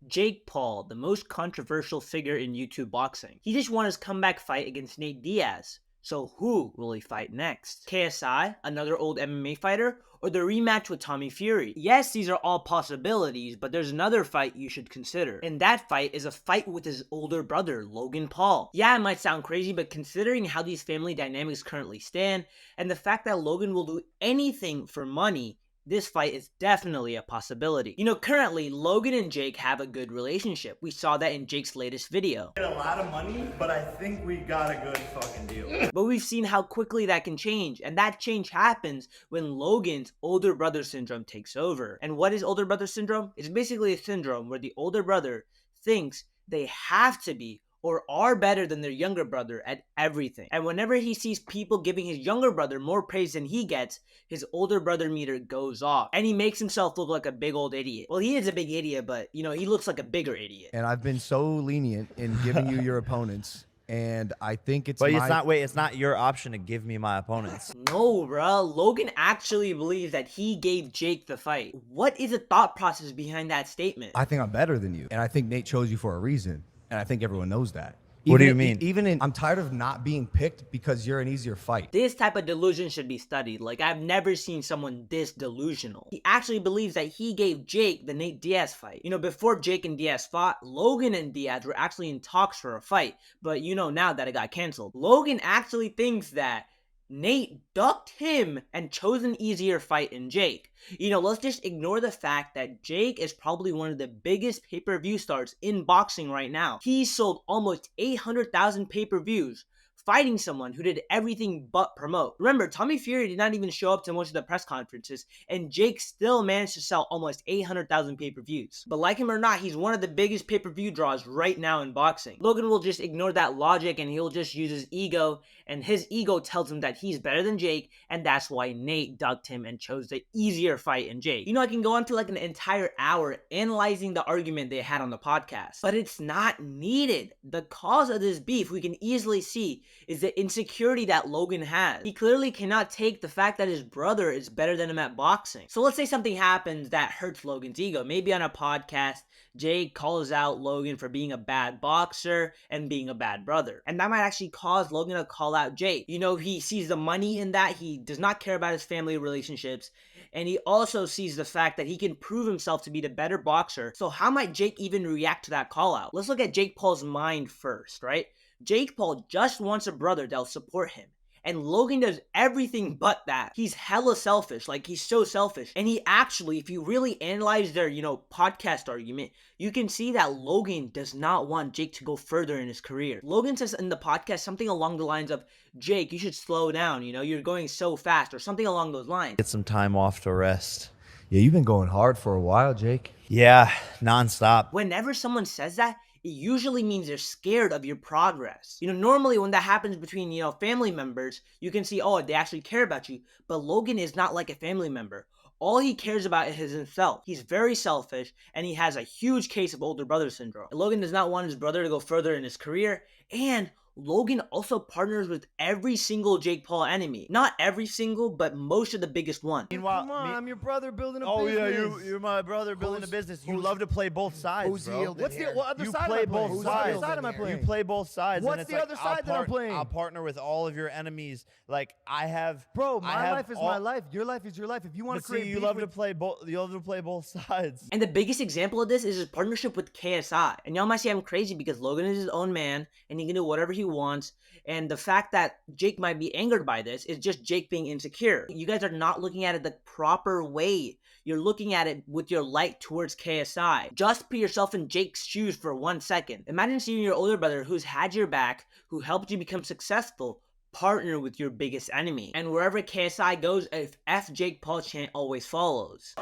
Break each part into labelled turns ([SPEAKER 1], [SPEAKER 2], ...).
[SPEAKER 1] Jake Paul, the most controversial figure in YouTube boxing. He just won his comeback fight against Nate Diaz. So who will he fight next? KSI, another old MMA fighter, or the rematch with Tommy Fury? Yes, these are all possibilities, but there's another fight you should consider. And that fight is a fight with his older brother, Logan Paul. Yeah, it might sound crazy, but considering how these family dynamics currently stand, and the fact that Logan will do anything for money, this fight is definitely a possibility. You know, currently, Logan and Jake have a good relationship. We saw that in Jake's latest video.
[SPEAKER 2] Get a lot of money, but I think we got a good fucking deal.
[SPEAKER 1] But we've seen how quickly that can change, and that change happens when Logan's older brother syndrome takes over. And what is older brother syndrome? It's basically a syndrome where the older brother thinks they have to be or are better than their younger brother at everything. And whenever he sees people giving his younger brother more praise than he gets, his older brother meter goes off. And he makes himself look like a big old idiot. Well, he is a big idiot, but, you know, he looks like a bigger idiot.
[SPEAKER 3] And I've been so lenient in giving you your opponents. And I think it's
[SPEAKER 4] But it's not your option to give me my opponents.
[SPEAKER 1] No, bruh. Logan actually believes that he gave Jake the fight. What is the thought process behind that statement?
[SPEAKER 3] I think I'm better than you. And I think Nate chose you for a reason. And I think everyone knows that.
[SPEAKER 4] What do you mean?
[SPEAKER 3] I'm tired of not being picked because you're an easier fight.
[SPEAKER 1] This type of delusion should be studied. Like, I've never seen someone this delusional. He actually believes that he gave Jake the Nate Diaz fight. You know, before Jake and Diaz fought, Logan and Diaz were actually in talks for a fight. But you know now that it got canceled. Logan actually thinks that Nate ducked him and chose an easier fight in Jake. You know, let's just ignore the fact that Jake is probably one of the biggest pay-per-view stars in boxing right now. He sold almost 800,000 pay-per-views, fighting someone who did everything but promote. Remember, Tommy Fury did not even show up to most of the press conferences, and Jake still managed to sell almost 800,000 pay-per-views. But like him or not, he's one of the biggest pay-per-view draws right now in boxing. Logan will just ignore that logic and he'll just use his ego, and his ego tells him that he's better than Jake, and that's why Nate ducked him and chose the easier fight in Jake. You know, I can go on to like an entire hour analyzing the argument they had on the podcast, but it's not needed. The cause of this beef, we can easily see, is the insecurity that Logan has. He clearly cannot take the fact that his brother is better than him at boxing. So let's say something happens that hurts Logan's ego. Maybe on a podcast, Jake calls out Logan for being a bad boxer and being a bad brother. And that might actually cause Logan to call out Jake. You know, he sees the money in that. He does not care about his family relationships. And he also sees the fact that he can prove himself to be the better boxer. So how might Jake even react to that call out? Let's look at Jake Paul's mind first, right? Jake Paul just wants a brother that'll support him. And Logan does everything but that. He's hella selfish. Like, he's so selfish. And he actually, if you really analyze their, podcast argument, you can see that Logan does not want Jake to go further in his career. Logan says in the podcast something along the lines of, Jake, you should slow down. You know, you're going so fast, or something along those lines.
[SPEAKER 4] Get some time off to rest.
[SPEAKER 3] Yeah, you've been going hard for a while, Jake.
[SPEAKER 4] Yeah, nonstop.
[SPEAKER 1] Whenever someone says that, it usually means they're scared of your progress. You know, normally when that happens between, family members, you can see, oh, they actually care about you. But Logan is not like a family member. All he cares about is himself. He's very selfish, and he has a huge case of older brother syndrome. Logan does not want his brother to go further in his career, and Logan also partners with every single Jake Paul enemy. Not every single, but most of the biggest ones.
[SPEAKER 4] Meanwhile,
[SPEAKER 3] Come on, I'm your brother building a
[SPEAKER 4] oh
[SPEAKER 3] business.
[SPEAKER 4] yeah, you're my brother building a business. You love to play both sides, bro.
[SPEAKER 3] What other
[SPEAKER 4] You
[SPEAKER 3] side
[SPEAKER 4] play
[SPEAKER 3] am I playing?
[SPEAKER 4] both
[SPEAKER 3] What
[SPEAKER 4] sides.
[SPEAKER 3] other side am I playing?
[SPEAKER 4] You play both sides.
[SPEAKER 3] What's
[SPEAKER 4] and it's
[SPEAKER 3] the
[SPEAKER 4] like,
[SPEAKER 3] other side that I'm playing?
[SPEAKER 4] I'll partner with all of your enemies. Like I have.
[SPEAKER 3] Bro,
[SPEAKER 4] I
[SPEAKER 3] my
[SPEAKER 4] have
[SPEAKER 3] life is
[SPEAKER 4] all,
[SPEAKER 3] my life. Your life is your life. If you want
[SPEAKER 4] But
[SPEAKER 3] to create
[SPEAKER 4] see, you
[SPEAKER 3] beef
[SPEAKER 4] love
[SPEAKER 3] with-
[SPEAKER 4] to play both. You love to play both sides.
[SPEAKER 1] And the biggest example of this is his partnership with KSI. And y'all might say I'm crazy because Logan is his own man and he can do whatever he wants. And the fact that Jake might be angered by this is just Jake being insecure. You guys are not looking at it the proper way. You're looking at it with your light towards KSI. Just put yourself in Jake's shoes for 1 second. Imagine seeing your older brother who's had your back, who helped you become successful, partner with your biggest enemy. And wherever KSI goes, if F Jake Paul chant always follows.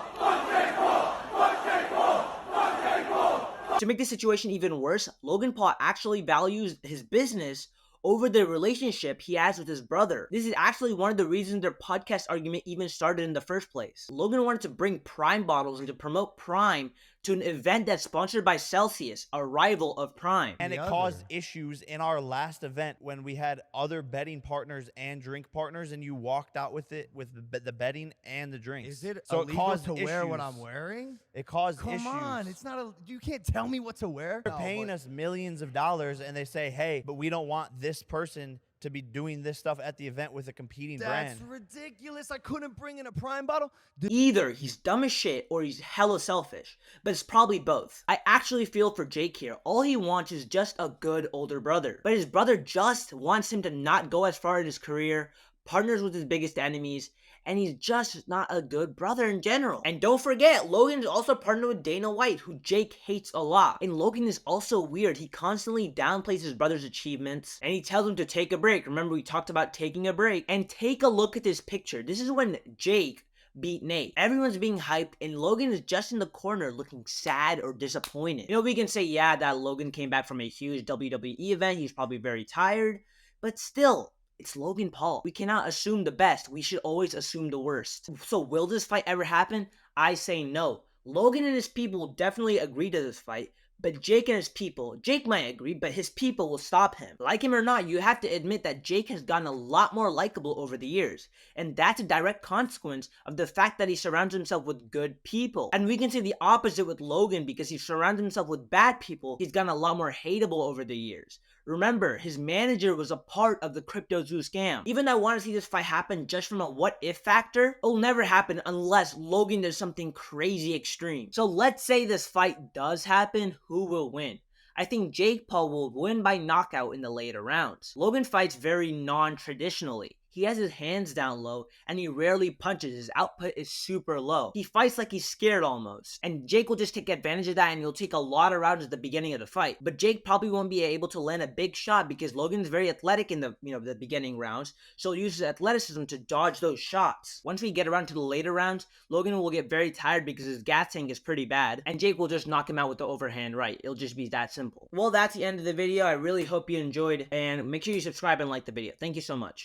[SPEAKER 1] To make the situation even worse, Logan Paul actually values his business over the relationship he has with his brother. This is actually one of the reasons their podcast argument even started in the first place. Logan wanted to bring Prime bottles and to promote Prime to an event that's sponsored by Celsius, a rival of Prime.
[SPEAKER 4] And it caused issues in our last event when we had other betting partners and drink partners, and you walked out with it with the betting and the drinks.
[SPEAKER 3] Is it
[SPEAKER 4] so
[SPEAKER 3] illegal
[SPEAKER 4] it caused
[SPEAKER 3] to wear what
[SPEAKER 4] issues.
[SPEAKER 3] I'm wearing?
[SPEAKER 4] It caused
[SPEAKER 3] Come
[SPEAKER 4] issues.
[SPEAKER 3] on, it's not a. You can't tell me what to wear.
[SPEAKER 4] They're paying us millions of dollars, and they say, "Hey, but we don't want this person to be doing this stuff at the event with a competing brand."
[SPEAKER 3] That's ridiculous. I couldn't bring in a Prime bottle.
[SPEAKER 1] Either he's dumb as shit or he's hella selfish, but it's probably both. I actually feel for Jake here. All he wants is just a good older brother, but his brother just wants him to not go as far in his career, partners with his biggest enemies, and he's just not a good brother in general. And don't forget, Logan is also partnered with Dana White, who Jake hates a lot. And Logan is also weird. He constantly downplays his brother's achievements, and he tells him to take a break. Remember, we talked about taking a break. And take a look at this picture. This is when Jake beat Nate. Everyone's being hyped, and Logan is just in the corner looking sad or disappointed. You know, we can say, yeah, that Logan came back from a huge WWE event. He's probably very tired, but still, it's Logan Paul. We cannot assume the best. We should always assume the worst. So will this fight ever happen? I say no. Logan and his people will definitely agree to this fight, but Jake and his people, Jake might agree, but his people will stop him. Like him or not, you have to admit that Jake has gotten a lot more likable over the years, and that's a direct consequence of the fact that he surrounds himself with good people. And we can say the opposite with Logan, because he surrounds himself with bad people. He's gotten a lot more hateable over the years. Remember, his manager was a part of the Crypto Zoo scam. Even though I want to see this fight happen just from a what if factor, it'll never happen unless Logan does something crazy extreme. So let's say this fight does happen, who will win? I think Jake Paul will win by knockout in the later rounds. Logan fights very non-traditionally. He has his hands down low, and he rarely punches. His output is super low. He fights like he's scared almost. And Jake will just take advantage of that, and he'll take a lot of rounds at the beginning of the fight. But Jake probably won't be able to land a big shot because Logan's very athletic in the beginning rounds, so he'll use his athleticism to dodge those shots. Once we get around to the later rounds, Logan will get very tired because his gas tank is pretty bad, and Jake will just knock him out with the overhand right. It'll just be that simple. Well, that's the end of the video. I really hope you enjoyed, and make sure you subscribe and like the video. Thank you so much.